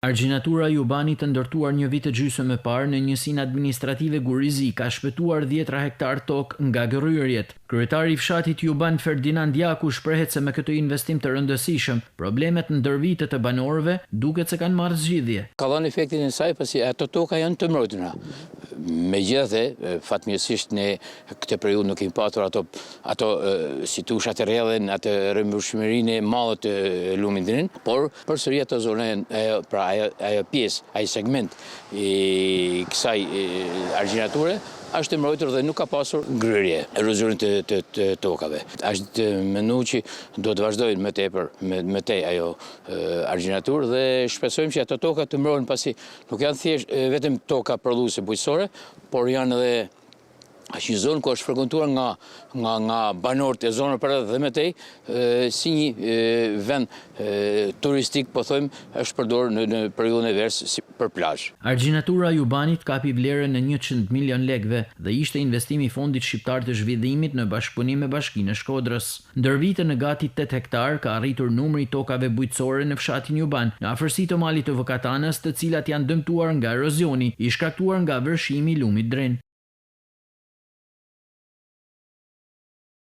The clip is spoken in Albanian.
Argjinatura Jubani të ndërtuar një vit e gjysmë më parë në njësinë administrative Gurizi ka shpëtuar 10 hektar tokë nga gërryrjet. Kryetari i fshatit Juban Ferdinand Jaku shprehet se me këtë investim të rëndësishëm, problemet në ndërvite të banorëve duket se kanë marrë zgjidhje. Ka dhënë efektin e saj pasi ato toka janë të mbrojtura. Megjithatë, fatmirësisht ne këtë periudhë nuk kemi patur ato si tushat e rrjedhën, atë rëmbushmërinë e madhe të lumindrin, por përsëri ato zonë pra ajo pjesë, ai segment i kësaj argjinature është e mbrojtur dhe nuk ka pasur ngryrje, erozionin të tokave. Është menduar që do të vazhdojnë më tepër me ajo argjinaturë dhe shpresojmë që ato toka të mbrohen pasi nuk janë thjesht vetëm toka prodhuese bujqësore, por janë edhe një zonë ku është frekuentuar nga banorët e zonës për dhe me tej, si një vend turistik, po thojmë, është përdorur në periudhën e verës si për plazh. Argjinatura Jubanit kapi vlerën në 100 milion lekëve dhe ishte investimi i Fondit Shqiptar të Zhvillimit në bashkëpunim me Bashkinë e Shkodrës. Ndër vite në gati 8 hektar ka arritur numri i tokave bujqësore në fshatin Juban, në afërsi të malit të Vëkatanës, të cilat janë dëmtuar nga erozioni i shkaktuar nga vërshimi i lumit Dren.